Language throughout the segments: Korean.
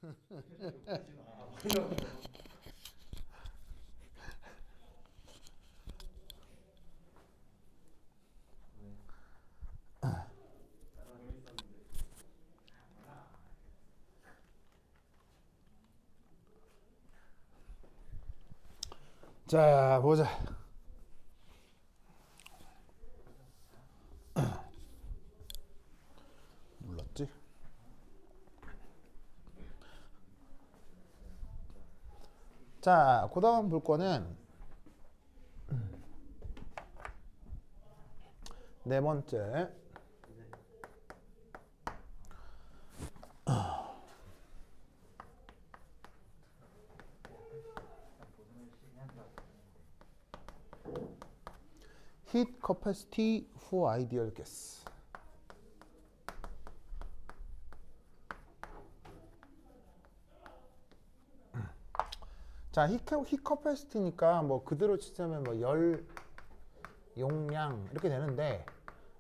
하지 마. 자, 보자. 눌렀지? 자, 그 다음 볼 거는 네 번째. Heat capacity for ideal gas. 자, heat capacity니까 뭐 그대로 치자면 뭐 열 용량 이렇게 되는데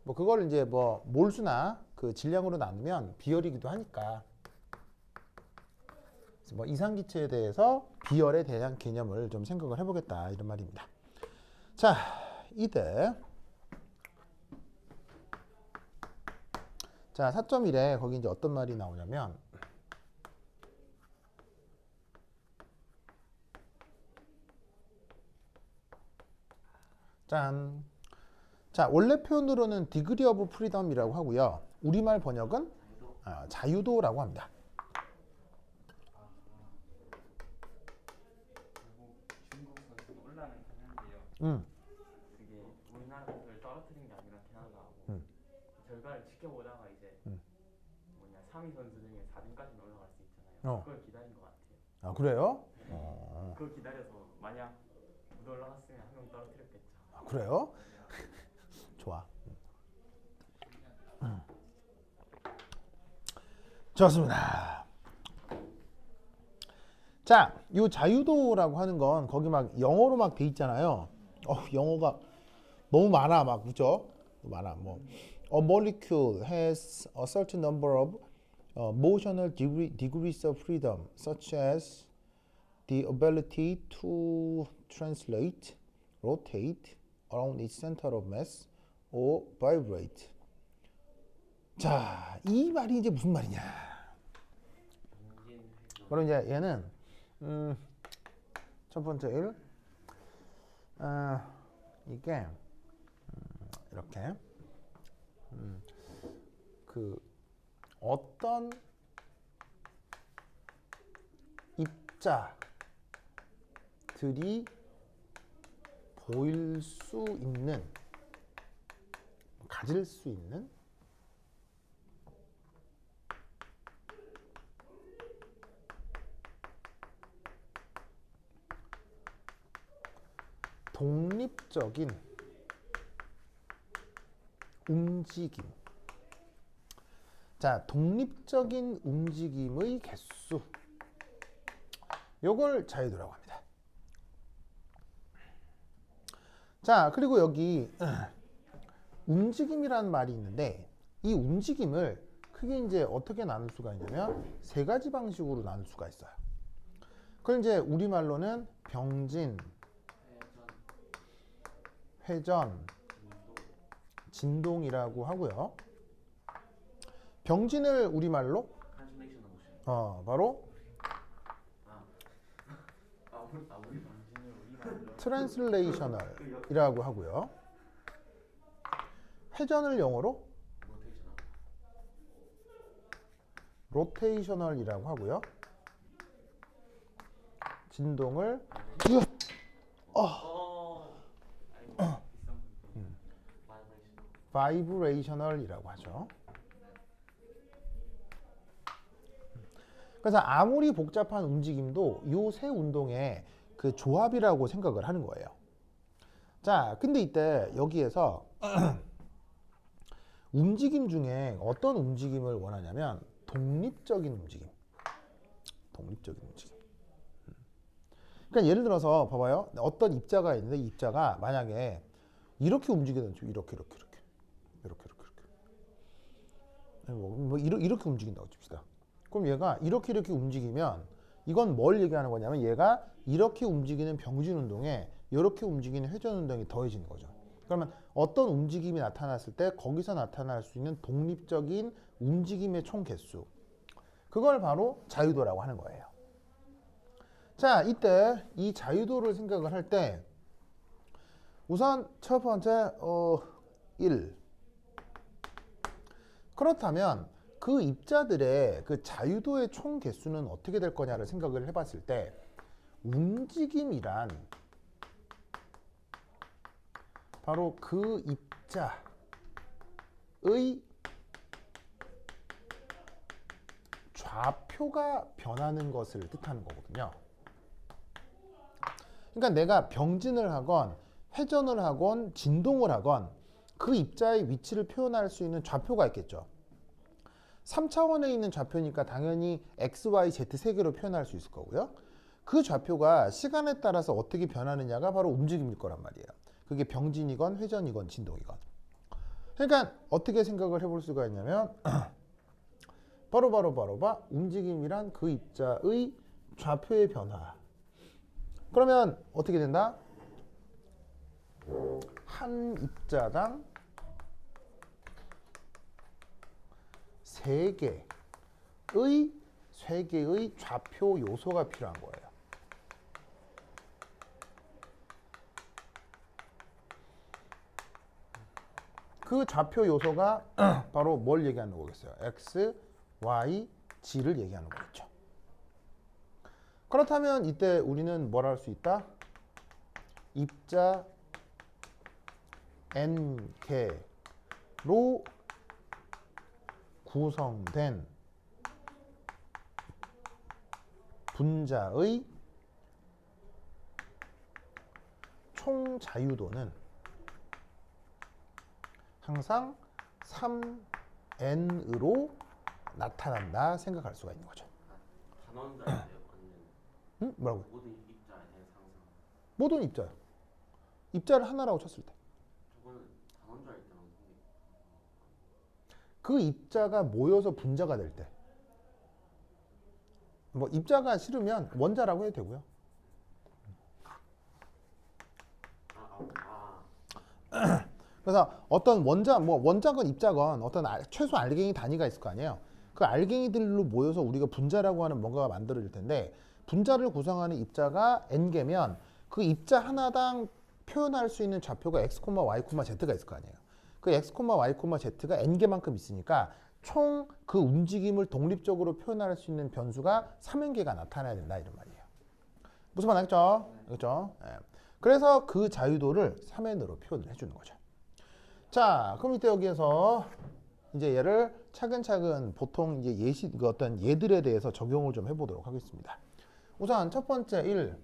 뭐 그걸 이제 뭐 몰수나 그 질량으로 나누면 비열이기도 하니까 그래서 뭐 이상기체에 대해서 비열에 대한 개념을 좀 생각을 해보겠다 이런 말입니다. 자, 이때 자 4.1에 거기 이제 어떤 말이 나오냐면 짠. 자, 원래 표현으로는 degree of freedom이라고 하고요. 우리말 번역은 자유도라고 합니다. 결국 중국 선수도 올라가긴 하는데요. 음. 그게 우리나라 선수를 떨어뜨린 게 아니라 캐나다하고 결과를 지켜보다가 이제 뭐냐 3위 선수 중에 4등까지는 올라갈 수 있잖아요. 그걸 기다린 것 같아요. 아, 그래요? 네. 그걸 기다려서 만약 못 올라갔으면 한 명 떨어뜨렸겠죠. 아, 그래요? 좋아. 좋습니다. 자, 이 자유도라고 하는 건 거기 막 영어로 막 돼 있잖아요. 영어가 너무 많아, 막 그죠? 많아. 뭐 a molecule has a certain number of motional degrees of freedom, such as the ability to translate, rotate around its center of mass, or vibrate. 자, 이 말이 이제 무슨 말이냐? 바로 이제 얘는 첫 번째 일, 이게 이렇게 그 어떤 입자들이 보일 수 있는, 가질 수 있는 독립적인 움직임. 자, 독립적인 움직임의 개수. 요걸 자유도라고 합니다. 자, 그리고 여기 움직임이라는 말이 있는데 이 움직임을 크게 이제 어떻게 나눌 수가 있냐면 세 가지 방식으로 나눌 수가 있어요. 그걸 이제 우리말로는 병진, 회전, 진동이라고 하고요. 병진을 우리말로 바로 트랜슬레이셔널이라고 하고요. 회전을 영어로 로테이셔널이라고 하고요. 진동을 바이브레이셔널이라고 하죠. 그래서 아무리 복잡한 움직임도 이 세 운동의 그 조합이라고 생각을 하는 거예요. 자, 근데 이때 여기에서 움직임 중에 어떤 움직임을 원하냐면 독립적인 움직임. 독립적인 움직임. 그러니까 예를 들어서 봐봐요. 어떤 입자가 있는데 이 입자가 만약에 이렇게 움직이는지 이렇게 뭐 이렇게 움직인다고 칩시다. 그럼 얘가 이렇게 움직이면 이건 뭘 얘기하는 거냐면 얘가 이렇게 움직이는 병진 운동에 이렇게 움직이는 회전 운동이 더해지는 거죠. 그러면 어떤 움직임이 나타났을 때 거기서 나타날 수 있는 독립적인 움직임의 총 개수, 그걸 바로 자유도라고 하는 거예요. 자, 이때 이 자유도를 생각을 할 때 우선 첫 번째 1. 그렇다면 그 입자들의 그 자유도의 총 개수는 어떻게 될 거냐를 생각을 해봤을 때 움직임이란 바로 그 입자의 좌표가 변하는 것을 뜻하는 거거든요. 그러니까 내가 병진을 하건 회전을 하건 진동을 하건 그 입자의 위치를 표현할 수 있는 좌표가 있겠죠. 3차원에 있는 좌표니까 당연히 x, y, z 세 개로 표현할 수 있을 거고요. 그 좌표가 시간에 따라서 어떻게 변하느냐가 바로 움직임일 거란 말이에요. 그게 병진이건 회전이건 진동이건. 그러니까 어떻게 생각을 해볼 수가 있냐면 바로 움직임이란 그 입자의 좌표의 변화. 그러면 어떻게 된다? 한 입자당 3개의 좌표 요소가 필요한 거예요. 그 좌표 요소가 바로 뭘 얘기하는 거겠어요? x, y, g를 얘기하는 거겠죠. 그렇다면 이때 우리는 뭘 할 수 있다? 입자 n개로 구성된 분자의 총 자유도는 항상 3n으로 나타난다 생각할 수가 있는 거죠. 단원자인데요? 아니면 응? 뭐라고? 모든 입자에 대한 상상. 모든 입자요. 입자를 하나라고 쳤을 때. 저거는 단원자일 때만 그 입자가 모여서 분자가 될 때. 뭐 입자가 싫으면 원자라고 해도 되고요. 그래서 어떤 원자, 뭐 원자건 입자건 어떤 최소 알갱이 단위가 있을 거 아니에요. 그 알갱이들로 모여서 우리가 분자라고 하는 뭔가가 만들어질 텐데 분자를 구성하는 입자가 n개면 그 입자 하나당 표현할 수 있는 좌표가 x, y, z가 있을 거 아니에요. 그 x, y, z가 n개만큼 있으니까 총 그 움직임을 독립적으로 표현할 수 있는 변수가 3n개가 나타나야 된다 이런 말이에요. 무슨 말 알겠죠? 알겠죠? 네. 그래서 그 자유도를 3n으로 표현을 해주는 거죠. 자, 그럼 이때 여기에서 이제 얘를 차근차근 보통 이제 예시, 그 어떤 예들에 대해서 적용을 좀 해보도록 하겠습니다. 우선 첫 번째 1.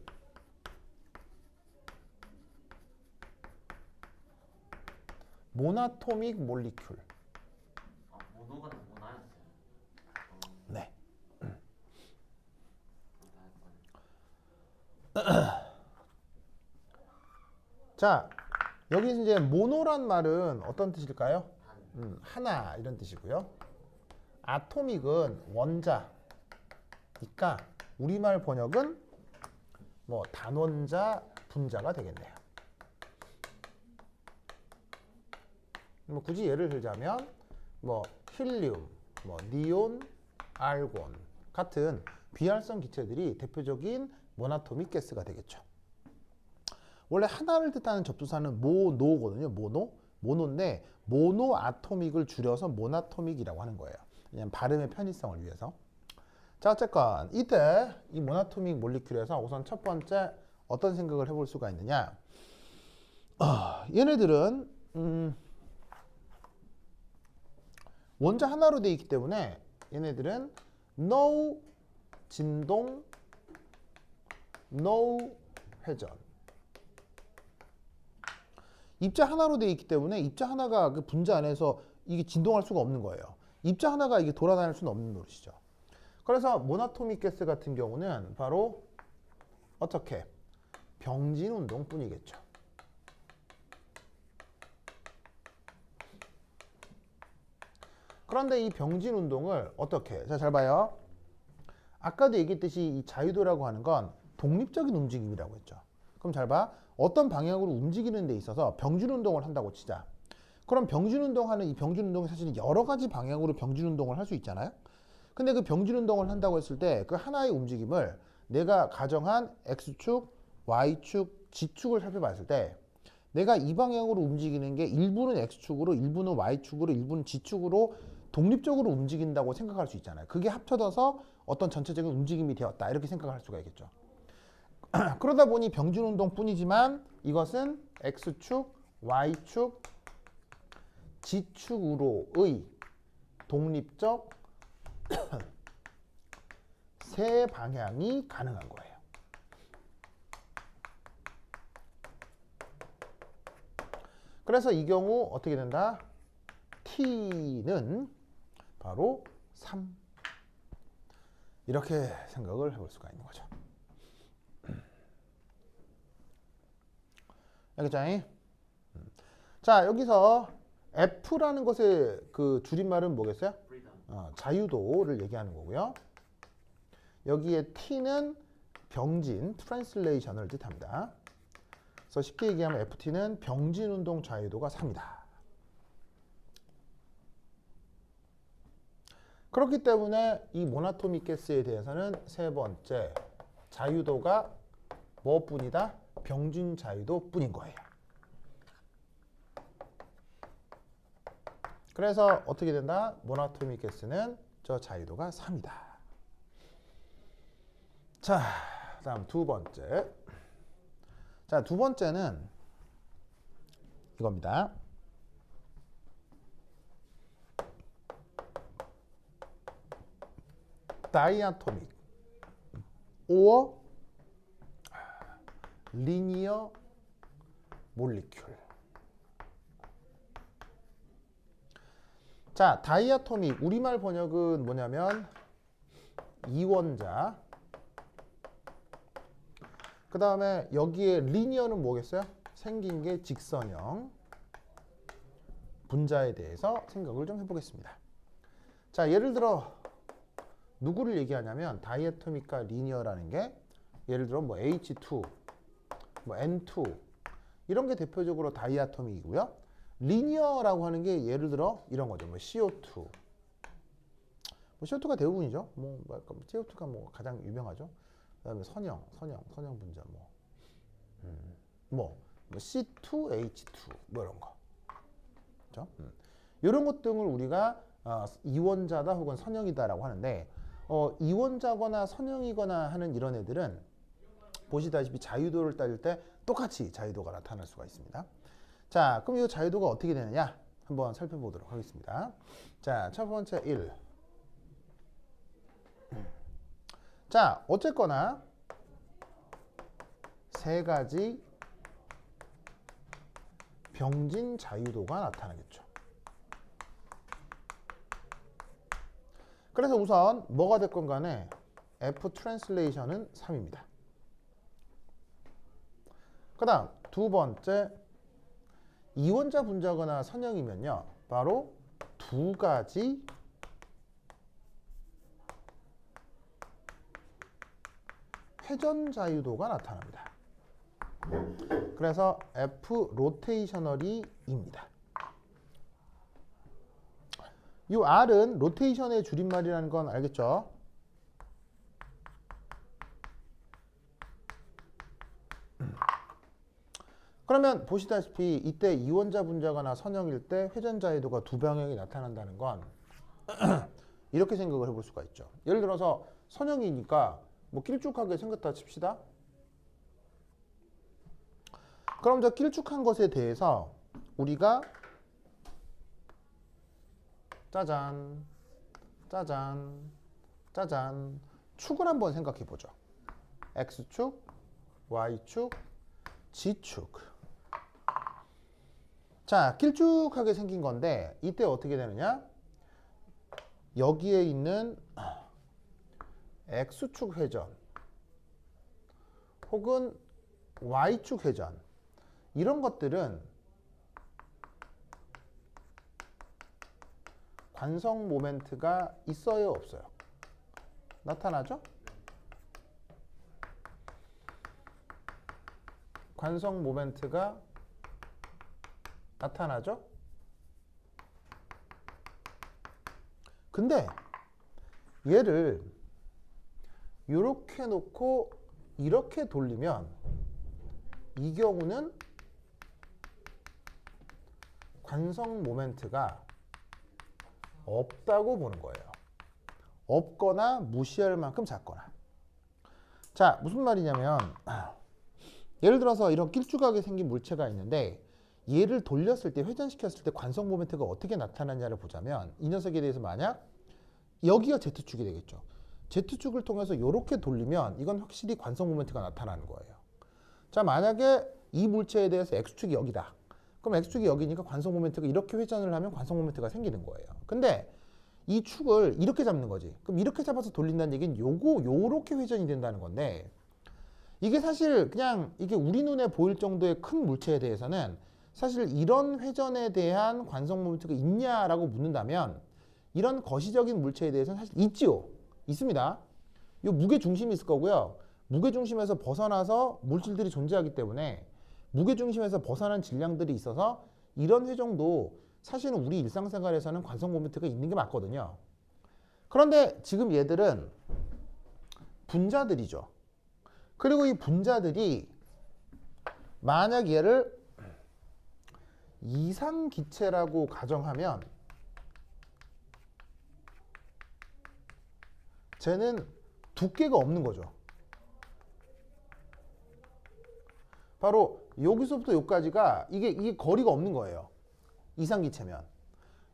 모나토믹 몰리큘. 모노가 모나였어요. 네. 자, 여기 이제 모노란 말은 어떤 뜻일까요? 하나 이런 뜻이고요. 아토믹은 원자니까 우리말 번역은 뭐 단원자, 분자가 되겠네요. 뭐 굳이 예를 들자면 뭐 힐륨, 뭐 니온, 알곤 같은 비활성 기체들이 대표적인 모나토믹 가스가 되겠죠. 원래 하나를 뜻하는 접두사는 모노거든요. 모노인데 모노 아토믹을 줄여서 모나토믹이라고 하는 거예요. 왜냐면 발음의 편의성을 위해서. 자, 어쨌건 이때 이 모나토믹 몰리큘에서 우선 첫 번째 어떤 생각을 해볼 수가 있느냐. 얘네들은 원자 하나로 되어 있기 때문에 얘네들은 no 진동, no 회전. 입자 하나로 되어 있기 때문에 입자 하나가 그 분자 안에서 이게 진동할 수가 없는 거예요. 입자 하나가 이게 돌아다닐 수는 없는 노릇이죠. 그래서 모나토믹 가스 같은 경우는 바로 어떻게? 병진 운동뿐이겠죠. 그런데 이 병진 운동을 어떻게? 자, 잘 봐요. 아까도 얘기했듯이 이 자유도라고 하는 건 독립적인 움직임이라고 했죠. 그럼 잘 봐. 어떤 방향으로 움직이는 데 있어서 병준 운동을 한다고 치자. 그럼 병준 운동하는 이 병준 운동이 사실 여러 가지 방향으로 병준 운동을 할 수 있잖아요. 근데 그 병준 운동을 한다고 했을 때 그 하나의 움직임을 내가 가정한 X축, Y축, G축을 살펴봤을 때 내가 이 방향으로 움직이는 게 일부는 X축으로, 일부는 Y축으로, 일부는 G축으로 독립적으로 움직인다고 생각할 수 있잖아요. 그게 합쳐져서 어떤 전체적인 움직임이 되었다. 이렇게 생각할 수가 있겠죠. 그러다 보니 병준 운동뿐이지만 이것은 X축, Y축, G축으로의 독립적 세 방향이 가능한 거예요. 그래서 이 경우 어떻게 된다? T는 바로 3. 이렇게 생각을 해볼 수가 있는 거죠. 알겠죠? 자, 여기서 F라는 것의 그 줄임말은 뭐겠어요? 자유도를 얘기하는 거고요. 여기에 T는 병진, 트랜슬레이션을 뜻합니다. 그래서 쉽게 얘기하면 FT는 병진 운동 자유도가 3이다. 그렇기 때문에 이 모나토믹 가스에 대해서는 세 번째 자유도가 뭐뿐이다? 병진 자유도 뿐인 거예요. 그래서 어떻게 된다? 모나토믹 가스는 저 자유도가 3이다. 자, 다음 두 번째. 자, 두 번째는 이겁니다. 다이아토믹 or linear molecule. 자, 다이아토믹 우리말 번역은 뭐냐면 이원자. 그 다음에 여기에 리니어는 뭐겠어요? 생긴 게 직선형 분자에 대해서 생각을 좀 해보겠습니다. 자, 예를 들어 누구를 얘기하냐면 다이아토믹과 리니어라는 게 예를 들어 뭐 H2, 뭐 N2 이런 게 대표적으로 다이아토믹이고요. 리니어라고 하는 게 예를 들어 이런 거죠. 뭐 CO2. 뭐 CO2가 대부분이죠. 뭐 CO2가 뭐 가장 유명하죠. 그다음에 선형 분자 뭐 C2H2 뭐 이런 거. 그렇죠? 이런 것 등을 우리가 이원자다 혹은 선형이다라고 하는데 이원자거나 선형이거나 하는 이런 애들은 보시다시피 자유도를 따질 때 똑같이 자유도가 나타날 수가 있습니다. 자, 그럼 이 자유도가 어떻게 되느냐? 한번 살펴보도록 하겠습니다. 자, 첫 번째 1. 자, 어쨌거나 세 가지 병진 자유도가 나타나겠죠. 그래서 우선 뭐가 됐건 간에 F 트랜슬레이션은 3입니다. 그 다음 두 번째 이원자 분자거나 선형이면요. 바로 두 가지 회전 자유도가 나타납니다. 그래서 F 로테이셔널이입니다. 이 R은 로테이션의 줄임말이라는 건 알겠죠? 그러면 보시다시피 이때 이원자 분자거나 선형일 때 회전 자유도가 두 방향이 나타난다는 건 이렇게 생각을 해볼 수가 있죠. 예를 들어서 선형이니까 뭐 길쭉하게 생겼다 칩시다. 그럼 저 길쭉한 것에 대해서 우리가 짜잔 축을 한번 생각해 보죠. X축, Y축, G축. 자, 길쭉하게 생긴 건데 이때 어떻게 되느냐? 여기에 있는 X축 회전 혹은 Y축 회전 이런 것들은 관성 모멘트가 있어요, 없어요? 나타나죠? 관성 모멘트가 나타나죠. 근데 얘를 이렇게 놓고 이렇게 돌리면 이 경우는 관성 모멘트가 없다고 보는 거예요. 없거나 무시할 만큼 작거나. 자, 무슨 말이냐면 예를 들어서 이런 길쭉하게 생긴 물체가 있는데 얘를 돌렸을 때, 회전시켰을 때 관성 모멘트가 어떻게 나타나냐를 보자면 이 녀석에 대해서 만약 여기가 Z축이 되겠죠. Z축을 통해서 이렇게 돌리면 이건 확실히 관성 모멘트가 나타나는 거예요. 자, 만약에 이 물체에 대해서 X축이 여기다. 그럼 X축이 여기니까 관성 모멘트가 이렇게 회전을 하면 관성 모멘트가 생기는 거예요. 근데 이 축을 이렇게 잡는 거지. 그럼 이렇게 잡아서 돌린다는 얘기는 요렇게 회전이 된다는 건데 이게 사실 그냥 이게 우리 눈에 보일 정도의 큰 물체에 대해서는 사실 이런 회전에 대한 관성 모멘트가 있냐라고 묻는다면 이런 거시적인 물체에 대해서는 사실 있지요. 있습니다. 요 무게 중심이 있을 거고요. 무게 중심에서 벗어나서 물질들이 존재하기 때문에 무게 중심에서 벗어난 질량들이 있어서 이런 회전도 사실은 우리 일상생활에서는 관성 모멘트가 있는 게 맞거든요. 그런데 지금 얘들은 분자들이죠. 그리고 이 분자들이 만약 얘를 이상기체라고 가정하면 쟤는 두께가 없는 거죠. 바로 여기서부터 여기까지가 이게 거리가 없는 거예요. 이상기체면.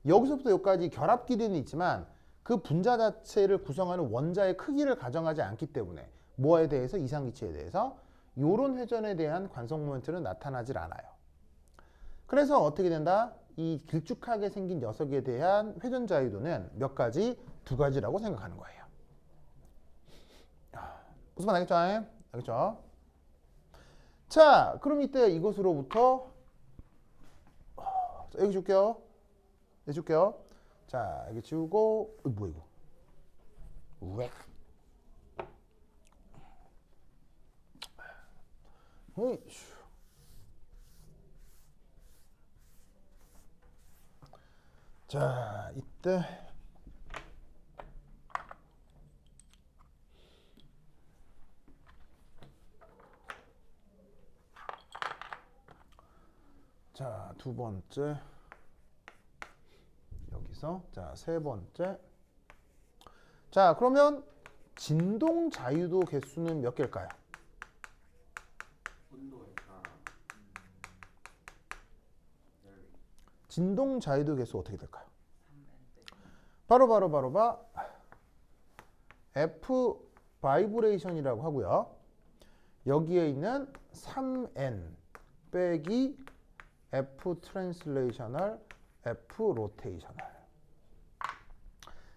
여기서부터 여기까지 결합 길이는 있지만 그 분자 자체를 구성하는 원자의 크기를 가정하지 않기 때문에 뭐에 대해서 이상기체에 대해서 이런 회전에 대한 관성 모멘트는 나타나질 않아요. 그래서 어떻게 된다? 이 길쭉하게 생긴 녀석에 대한 회전 자유도는 몇 가지? 두 가지라고 생각하는 거예요. 무슨 말 알겠죠? 알겠죠? 자, 그럼 이때 이것으로부터 여기 줄게요. 여기 줄게요. 자, 여기 지우고 뭐야 이거? 왜? 자, 이때 자, 두 번째 여기서 자, 세 번째 자, 그러면 진동 자유도 개수는 몇 개일까요? 진동 자유도 개수 어떻게 될까요? 바로 F 바이브레이션이라고 하고요. 여기에 있는 3N 빼기 F 트랜슬레이셔널, F 로테이셔널.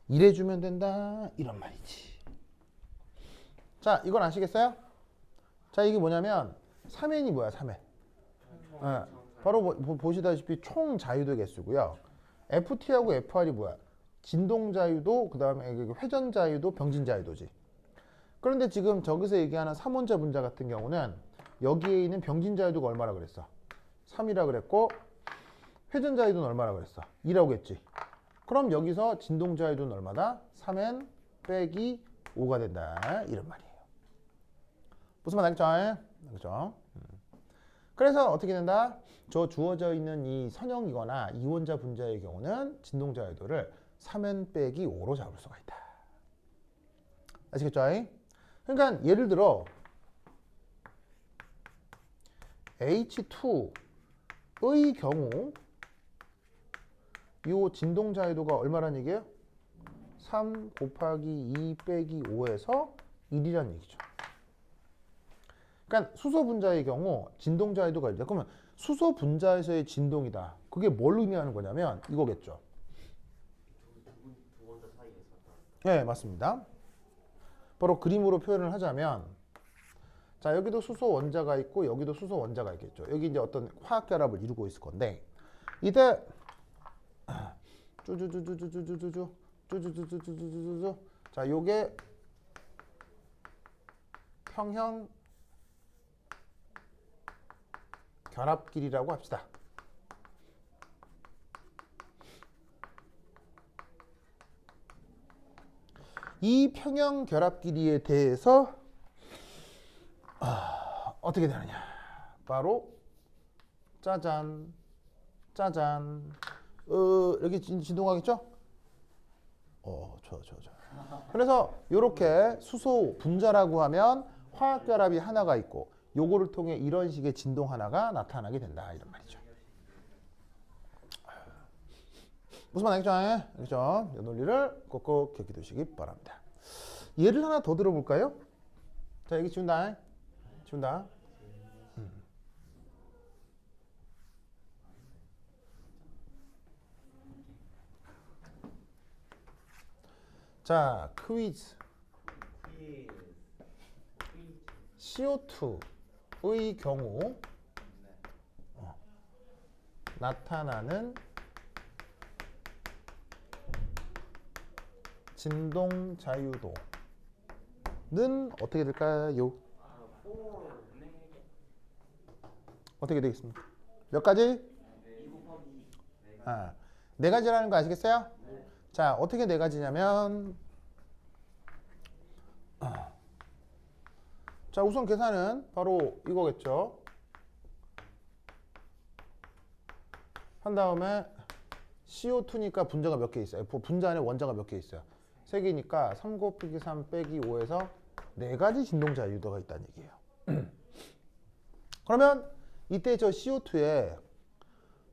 이래주면 된다 이런 말이지. 자, 이건 아시겠어요? 자, 이게 뭐냐면 3N이 뭐야? 3N. 바로 보시다시피 총 자유도 개수고요. FT하고 FR이 뭐야? 진동 자유도, 그 다음에 회전 자유도, 병진 자유도지. 그런데 지금 저기서 얘기하는 3원자 분자 같은 경우는 여기에 있는 병진 자유도가 얼마라 그랬어? 3이라 그랬고 회전 자유도는 얼마라 그랬어? 2라고 했지. 그럼 여기서 진동 자유도는 얼마다? 3n 빼기 5가 된다 이런 말이에요. 무슨 말 알겠죠? 그렇죠? 그래서 어떻게 된다? 저 주어져 있는 이 선형이거나 이원자 분자의 경우는 진동 자유도를 3n 빼기 5로 잡을 수가 있다. 아시겠죠? 그러니까 예를 들어 H2의 경우 이 진동 자유도가 얼마란 얘기예요? 3 곱하기 2 빼기 5에서 1이란 얘기죠. 그러니까 수소 분자의 경우 진동 자유도가 있죠. 그러면 수소 분자에서의 진동이다. 그게 뭘 의미하는 거냐면 이거겠죠. 두 원자 사이에서. 네, 맞습니다. 바로 그림으로 표현을 하자면 자, 여기도 수소 원자가 있고 여기도 수소 원자가 있겠죠. 여기 이제 어떤 화학 결합을 이루고 있을 건데 이때 쭈쭈쭈쭈쭈쭈쭈쭈쭈쭈쭈쭈쭈 자, 요게 평형 결합끼리라고 합시다. 이 평형 결합끼리에 대해서 어떻게 되느냐? 바로 짜잔, 짜잔. 이렇게 진동하겠죠? 좋아. 그래서 이렇게 수소 분자라고 하면 화학 결합이 하나가 있고 요거를 통해 이런 식의 진동 하나가 나타나게 된다 이런 말이죠. 무슨 말 알겠죠? 알겠죠? 이 논리를 꼭꼭 기억해 두시기 바랍니다. 예를 하나 더 들어볼까요? 자, 여기 지운다. 자, 퀴즈. CO2의 경우 나타나는 진동 자유도는 어떻게 될까요? 어떻게 되겠습니까? 몇 가지? 네 가지라는 거 아시겠어요? 자, 어떻게 네 가지냐면 자, 우선 계산은 바로 이거겠죠. 한 다음에 CO2니까 분자가 몇 개 있어요? 분자 안에 원자가 몇 개 있어요? 3개니까 3 곱하기 3 빼기 5에서 4가지 진동 자유도가 있다는 얘기예요. 그러면 이때 저 CO2에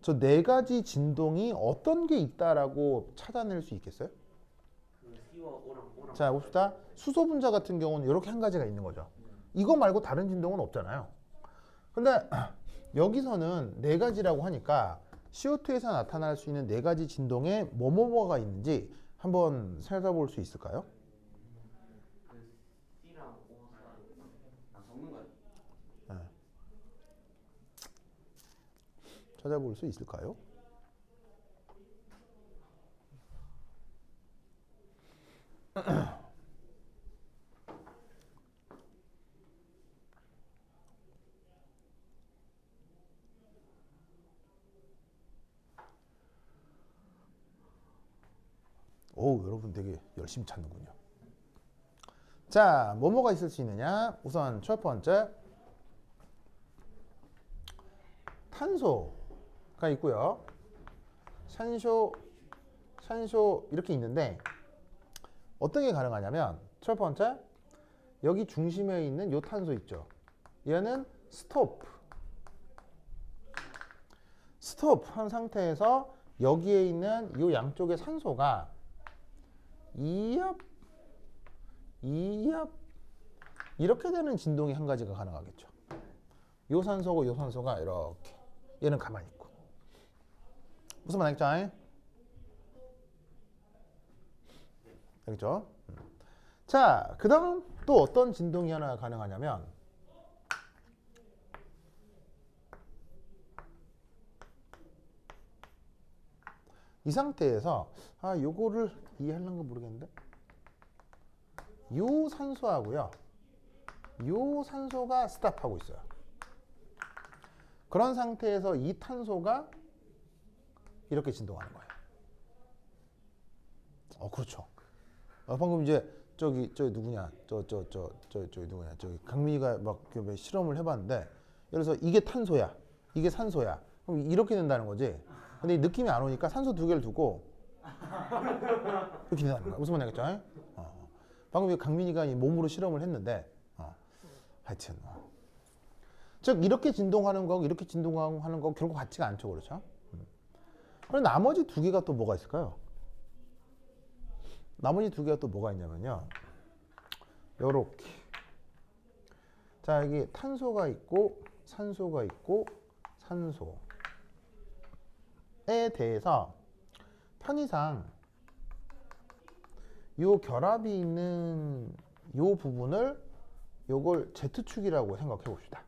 저 4가지 진동이 어떤 게 있다라고 찾아낼 수 있겠어요? 자, 봅시다. 수소 분자 같은 경우는 이렇게 한 가지가 있는 거죠. 이거 말고 다른 진동은 없잖아요. 근데 여기서는 4가지라고 하니까 CO2에서 나타날 수 있는 4가지 진동에 뭐가 있는지 한번 찾아볼 수 있을까요? C랑 O랑 적는 거예요. 네. 찾아볼 수 있을까요? 오, 여러분 되게 열심히 찾는군요. 자, 뭐가 있을 수 있느냐? 우선 첫 번째 탄소가 있고요. 산소 이렇게 있는데 어떤 게 가능하냐면 첫 번째 여기 중심에 있는 요 탄소 있죠. 얘는 스톱 한 상태에서 여기에 있는 요 양쪽의 산소가 이압 이렇게 되는 진동이 한 가지가 가능하겠죠. 요 산소고 요 산소가 이렇게 얘는 가만히 있고 무슨 말 알겠죠? 알겠죠? 자, 그 다음 또 어떤 진동이 하나 가능하냐면 이 상태에서 요거를 이해하려는 거 모르겠는데 요 산소하고요 요 산소가 스탑하고 있어요. 그런 상태에서 이 탄소가 이렇게 진동하는 거예요. 그렇죠. 방금 이제 저기 누구냐 저기 강민이가 막 실험을 해봤는데 예를 들어서 이게 탄소야 이게 산소야 그럼 이렇게 된다는 거지. 근데 느낌이 안 오니까 산소 2개를 두고 이렇게 된다는 거야. 무슨 말인지 알겠죠? 방금 강민이가 몸으로 실험을 했는데 하여튼 즉 이렇게 진동하는 거하고 이렇게 진동하는 거 결국 같지가 않죠. 그렇죠? 그럼 나머지 2개가 또 뭐가 있을까요? 나머지 2개가 또 뭐가 있냐면요 요렇게 자 여기 탄소가 있고 산소가 있고 산소에 대해서 편의상 요 결합이 있는 요 부분을 요걸 Z축이라고 생각해 봅시다.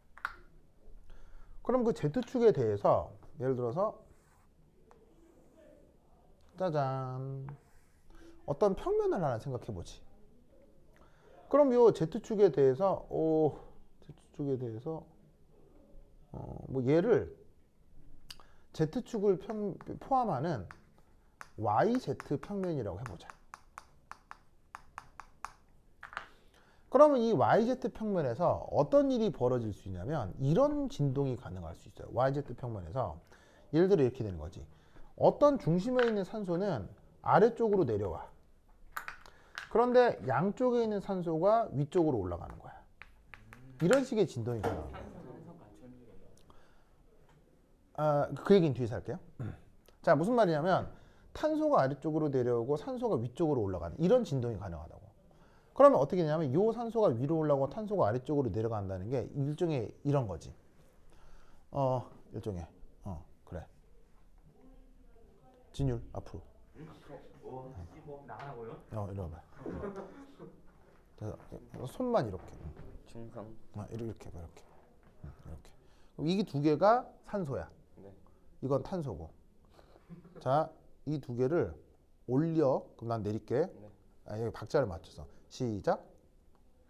그럼 그 Z축에 대해서 예를 들어서 짜잔 어떤 평면을 하나 생각해 보지. 그럼 요 Z축에 대해서 뭐 얘를 Z축을 포함하는 YZ 평면이라고 해보자. 그러면 이 YZ 평면에서 어떤 일이 벌어질 수 있냐면 이런 진동이 가능할 수 있어요. YZ 평면에서 예를 들어 이렇게 되는 거지. 어떤 중심에 있는 산소는 아래쪽으로 내려와. 그런데 양쪽에 있는 산소가 위쪽으로 올라가는 거야. 이런 식의 진동이 가능합니다. 그 얘기는 뒤에서 할게요. 자, 무슨 말이냐면 탄소가 아래쪽으로 내려오고 산소가 위쪽으로 올라가는 이런 진동이 가능하다고. 그러면 어떻게 되냐면 이 산소가 위로 올라가고 탄소가 아래쪽으로 내려간다는 게 일종의 이런 거지. 일종의 그래. 진율 앞으로. 나가라고요? 이리 와봐. 손만 이렇게. 중성. 이렇게 봐, 이렇게. 이렇게. 그럼 이게 두 개가 산소야. 네. 이건 탄소고. 자, 이 두 개를 올려. 그럼 난 내릴게. 네. 여기 박자를 맞춰서. 시작.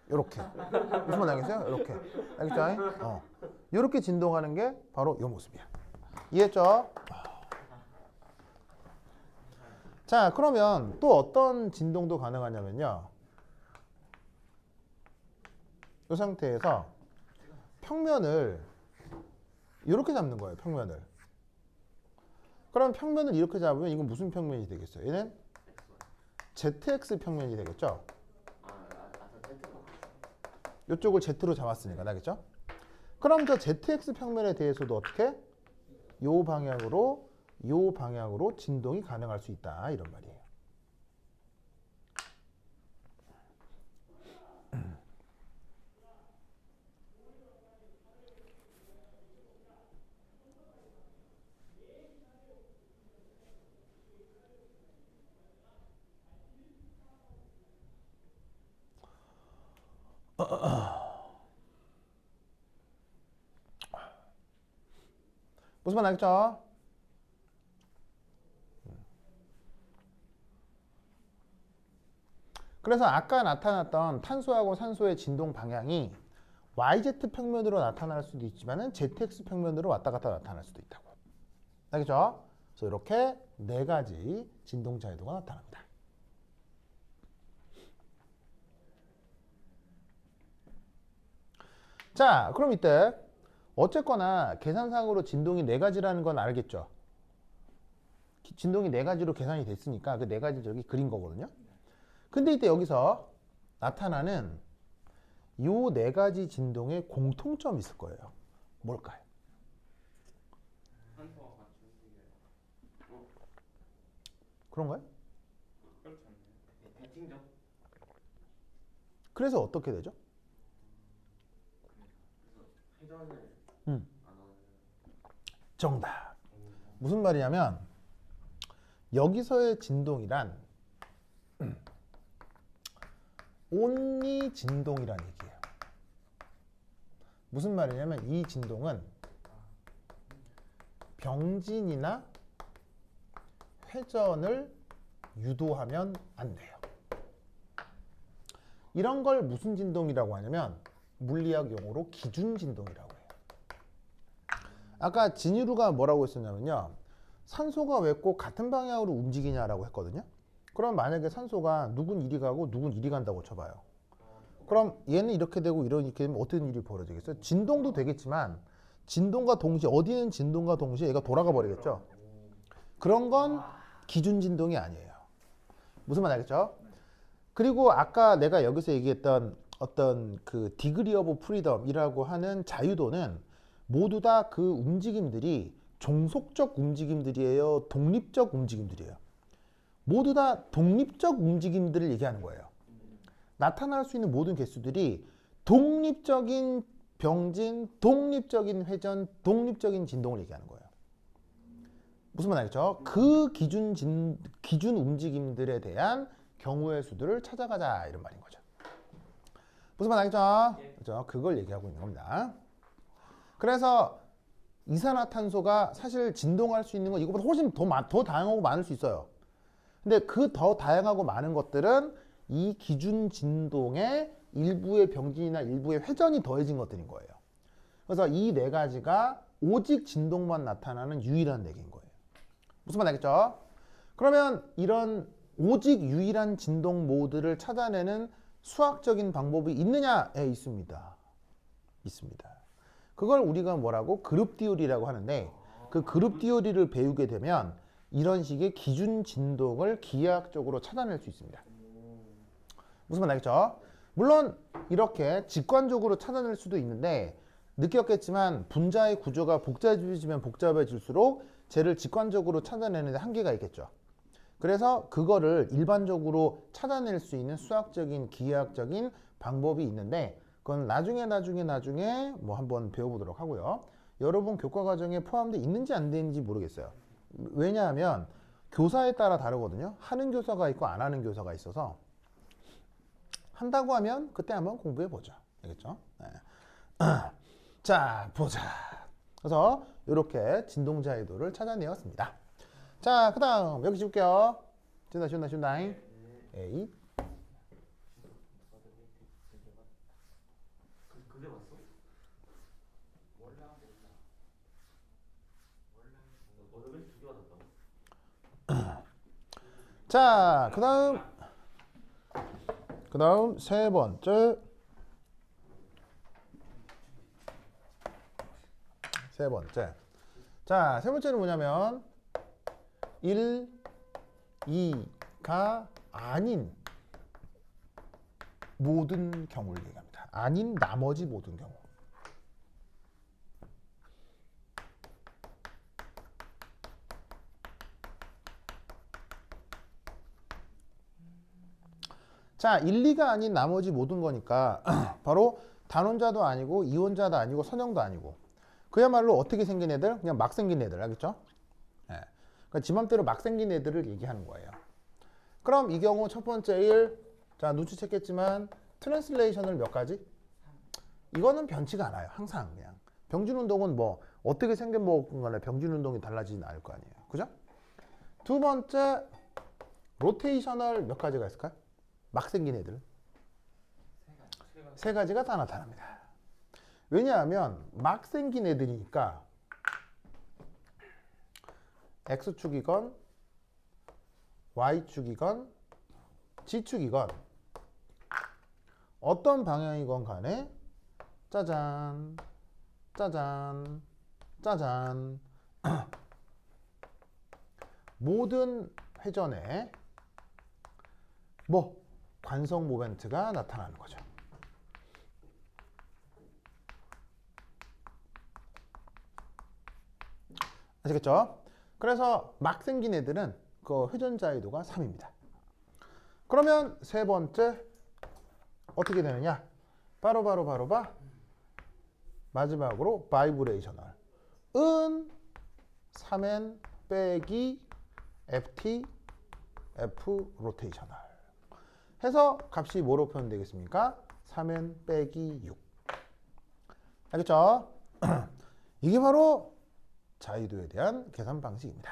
요렇게. 무슨 말 알겠어요? 요렇게. 알겠죠? 요렇게 진동하는 게 바로 요 모습이야. 이해했죠? 자, 그러면 또 어떤 진동도 가능하냐면요. 이 상태에서 평면을 이렇게 잡는 거예요. 평면을. 그럼 평면을 이렇게 잡으면 이건 무슨 평면이 되겠어요? 얘는 ZX 평면이 되겠죠? 이쪽을 Z로 잡았으니까, 알겠죠? 그럼 저 ZX 평면에 대해서도 어떻게? 요 방향으로 진동이 가능할 수 있다. 이런 말이에요. 무슨 말 알겠죠? 그래서 아까 나타났던 탄소하고 산소의 진동 방향이 YZ 평면으로 나타날 수도 있지만 ZX 평면으로 왔다 갔다 나타날 수도 있다고. 알겠죠? 그래서 이렇게 네 가지 진동 자유도가 나타납니다. 자, 그럼 이때 어쨌거나 계산상으로 진동이 네 가지라는 건 알겠죠? 진동이 네 가지로 계산이 됐으니까 그 네 가지 저기 그린 거거든요. 근데 이때 여기서 나타나는 요 네 가지 진동의 공통점이 있을 거예요. 뭘까요? 그런가요? 그래서 어떻게 되죠? 정답. 무슨 말이냐면 여기서의 진동이란 온리 진동이란 얘기예요. 무슨 말이냐면 이 진동은 병진이나 회전을 유도하면 안 돼요. 이런 걸 무슨 진동이라고 하냐면 물리학 용어로 기준 진동이라고 해요. 아까 진유루가 뭐라고 했었냐면요. 산소가 왜 꼭 같은 방향으로 움직이냐라고 했거든요. 그럼 만약에 산소가 누군 이리 가고 누군 이리 간다고 쳐봐요. 그럼 얘는 이렇게 되고 이렇게 되면 어떤 일이 벌어지겠어요? 진동도 되겠지만 진동과 동시에 어디는 진동과 동시에 얘가 돌아가 버리겠죠. 그런 건 기준 진동이 아니에요. 무슨 말 알겠죠? 그리고 아까 내가 여기서 얘기했던 어떤 그 디그리 오브 프리덤이라고 하는 자유도는 모두 다 그 움직임들이 종속적 움직임들이에요? 독립적 움직임들이에요? 모두 다 독립적 움직임들을 얘기하는 거예요. 나타날 수 있는 모든 개수들이 독립적인 병진, 독립적인 회전, 독립적인 진동을 얘기하는 거예요. 무슨 말 알겠죠? 그 기준 움직임들에 대한 경우의 수들을 찾아가자 이런 말인 거죠. 무슨 말 알겠죠? 그렇죠? 그걸 얘기하고 있는 겁니다. 그래서 이산화탄소가 사실 진동할 수 있는 건 이거보다 훨씬 더 다양하고 많을 수 있어요. 근데 그 더 다양하고 많은 것들은 이 기준 진동에 일부의 병진이나 일부의 회전이 더해진 것들인 거예요. 그래서 이 네 가지가 오직 진동만 나타나는 유일한 네 개인 거예요. 무슨 말 알겠죠? 그러면 이런 오직 유일한 진동 모드를 찾아내는 수학적인 방법이 있느냐에 있습니다. 있습니다. 그걸 우리가 뭐라고? 그룹 디오리라고 하는데 그 그룹 디오리를 배우게 되면 이런 식의 기준 진동을 기하학적으로 찾아낼 수 있습니다. 무슨 말 알겠죠? 물론 이렇게 직관적으로 찾아낼 수도 있는데 느꼈겠지만 분자의 구조가 복잡해지면 복잡해질수록 쟤를 직관적으로 찾아내는 데 한계가 있겠죠. 그래서 그거를 일반적으로 찾아낼 수 있는 수학적인 기하학적인 방법이 있는데 그건 나중에 뭐 한번 배워보도록 하고요. 여러분 교과 과정에 포함되어 있는지 안 되는지 모르겠어요. 왜냐하면 교사에 따라 다르거든요. 하는 교사가 있고 안 하는 교사가 있어서 한다고 하면 그때 한번 공부해 보죠. 알겠죠? 네. 자, 보자. 그래서 이렇게 진동자유도를 찾아내었습니다. 자, 그 다음 여기 찍을게요. 준다. 에이. 그게 맞어? 원래 두개 맞았다고? 자, 그 다음 세 번째. 자, 세 번째는 뭐냐면 1, 2가 아닌 모든 경우를 얘기합니다. 아닌 나머지 모든 경우. 자, 1, 2가 아닌 나머지 모든 거니까 바로 단원자도 아니고 이원자도 아니고 선형도 아니고 그야말로 어떻게 생긴 애들? 그냥 막 생긴 애들, 알겠죠? 예. 그러니까 지 맘대로 막 생긴 애들을 얘기하는 거예요. 그럼 이 경우 첫 번째 1, 자 눈치챘겠지만 트랜슬레이션을 몇 가지? 이거는 변치가 않아요. 항상 그냥. 병진 운동은 뭐 어떻게 생긴 거나 병진 운동이 달라지진 않을 거 아니에요. 그죠? 두 번째 로테이셔널 몇 가지가 있을까요? 막 생긴 애들. 세 가지가 다 나타납니다. 왜냐하면 막 생긴 애들이니까 X축이건 Y축이건 G축이건 어떤 방향이건 간에 짜잔 모든 회전에 뭐 관성 모멘트가 나타나는 거죠. 아시겠죠? 그래서 막 생긴 애들은 그 회전 자유도가 3입니다. 그러면 세 번째 어떻게 되느냐? 바로 마지막으로 바이브레이셔널 은 3n 빼기 ft f 로테이셔널 해서 값이 뭐로 표현되겠습니까? 3n 빼기 6. 알겠죠? 이게 바로 자유도에 대한 계산 방식입니다.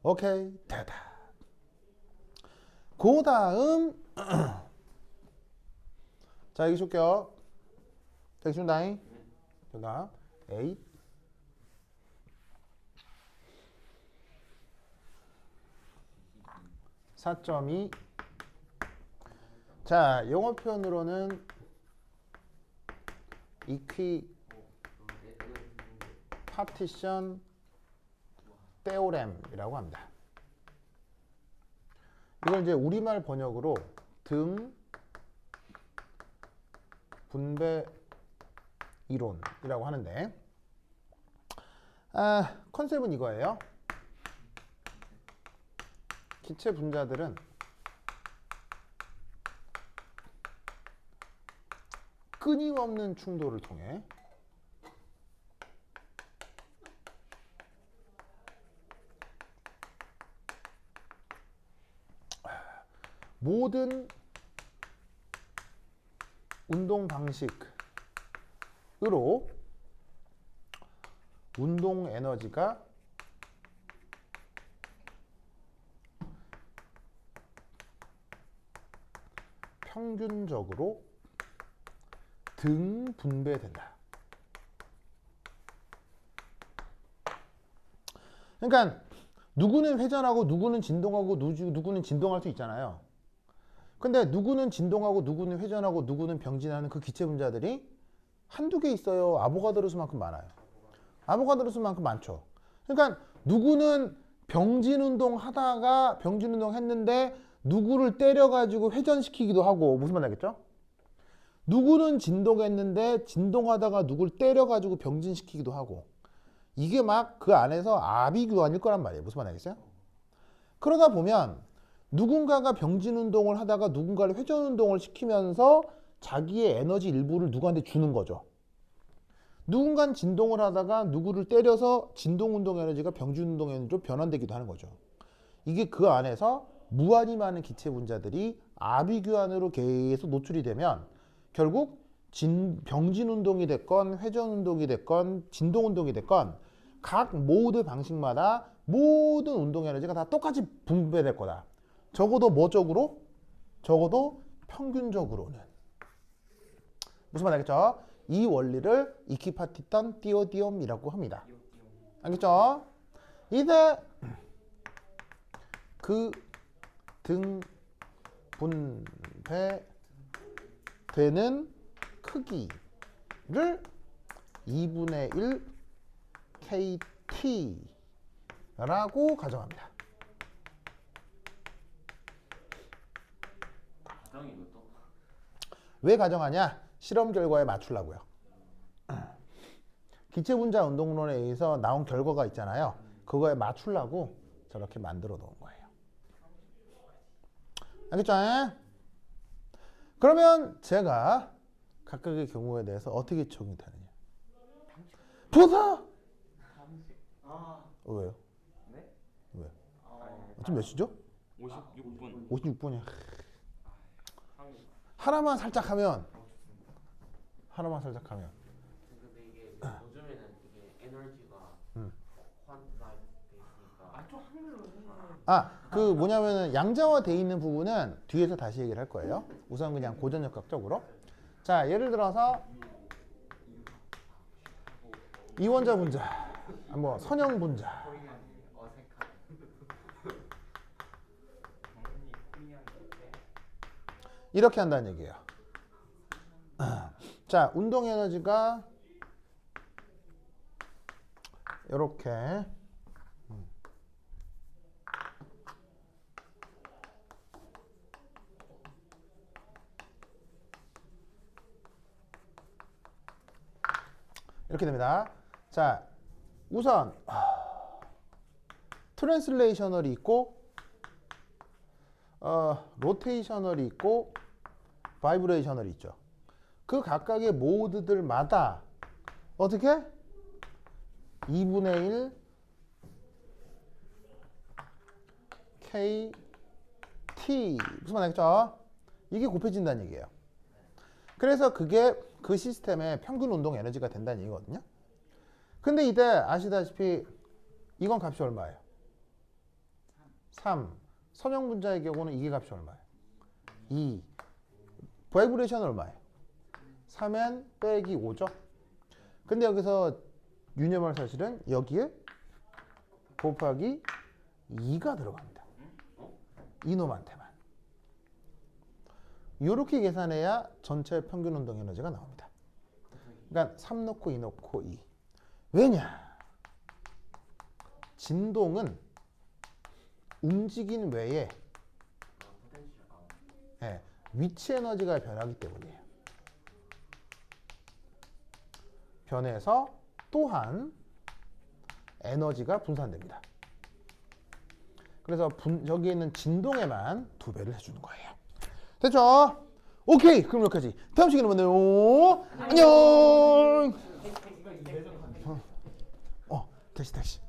오케이, 됐다. 그 다음 자, 여기 줄게요. 여기 준다잉. 준다. 8. (4.2) 자, 영어 표현으로는 이퀴 파티션 테오렘이라고 합니다. 이걸 이제 우리말 번역으로 등 분배 이론이라고 하는데 컨셉은 이거예요. 기체 분자들은 끊임없는 충돌을 통해 모든 운동 방식으로 운동 에너지가 평균적으로 등분배된다. 그러니까 누구는 회전하고 누구는 진동하고 누구는 진동할 수 있잖아요. 근데 누구는 진동하고 누구는 회전하고 누구는 병진하는 그 기체 분자들이 한두 개 있어요. 아보가드로 수만큼 많아요. 아보가드로 수만큼 많죠. 그러니까 누구는 병진 운동 하다가 병진 운동 했는데 누구를 때려가지고 회전시키기도 하고, 무슨 말 알겠죠? 누구는 진동했는데 진동하다가 누구를 때려가지고 병진시키기도 하고, 이게 막 그 안에서 아비규환일 거란 말이에요. 무슨 말 알겠어요? 그러다 보면 누군가가 병진 운동을 하다가 누군가를 회전 운동을 시키면서 자기의 에너지 일부를 누구한테 주는 거죠. 누군가는 진동을 하다가 누구를 때려서 진동 운동 에너지가 병진 운동 에너지로 변환되기도 하는 거죠. 이게 그 안에서 무한히 많은 기체 분자들이 아비규환으로 계속 노출이 되면 결국 병진 운동이 됐건 회전 운동이 됐건 진동 운동이 됐건 각 모드 방식마다 모든 운동 에너지가 다 똑같이 분배될 거다. 적어도 뭐적으로? 적어도 평균적으로는. 무슨 말 알겠죠? 이 원리를 이키파티턴 띠오디옴이라고 합니다. 알겠죠? 이제 그 등분배되는 크기를 2분의 1 KT라고 가정합니다. 왜 가정하냐? 실험 결과에 맞추려고요. 기체 분자 운동론에 의해서 나온 결과가 있잖아요. 그거에 맞추려고 저렇게 만들어 놓은 거예요. 알겠죠? 그러면 제가 각각의 경우에 대해서 어떻게 적용이 되느냐? 보사! 왜요? 네? 왜? 지금 몇 시죠? 56분. 56분이야. 하나만 살짝 하면 근데 이게 요즘에는 이게 에너지가 퀀티파이드 돼 있으니까 좀 한글로 그 뭐냐면은 양자화 돼 있는 부분은 뒤에서 다시 얘기를 할 거예요. 우선 그냥 고전역학적으로. 자, 예를 들어서 이원자 분자, 뭐 선형 분자. 이렇게 한다는 얘기예요. 자, 운동 에너지가 이렇게 이렇게 됩니다. 자, 우선 트랜슬레이셔널이 있고 로테이셔널이 있고 바이브레이셔널이 있죠. 그 각각의 모드들마다 어떻게? 2분의 1 KT 무슨 말 알겠죠? 이게 곱해진다는 얘기예요. 그래서 그게 그 시스템의 평균 운동 에너지가 된다는 얘기거든요. 근데 이때 아시다시피 이건 값이 얼마예요? 3. 선형 분자의 경우는 이게 값이 얼마예요? 2. 바이브레이션은 얼마예요? 3n 빼기 5죠. 근데 여기서 유념할 사실은 여기에 곱하기 2가 들어갑니다. 이놈한테만. 이렇게 계산해야 전체 평균 운동 에너지가 나옵니다. 그러니까 3 넣고 2 넣고 2. 왜냐? 진동은 움직인 외에 위치 에너지가 변하기 때문이에요. 변해서 또한 에너지가 분산됩니다. 그래서 저기에 있는 진동에만 2배를 해주는 거예요. 됐죠? 오케이, 그럼 여기까지. 다음 시간에 만나요. 안녕. 택시.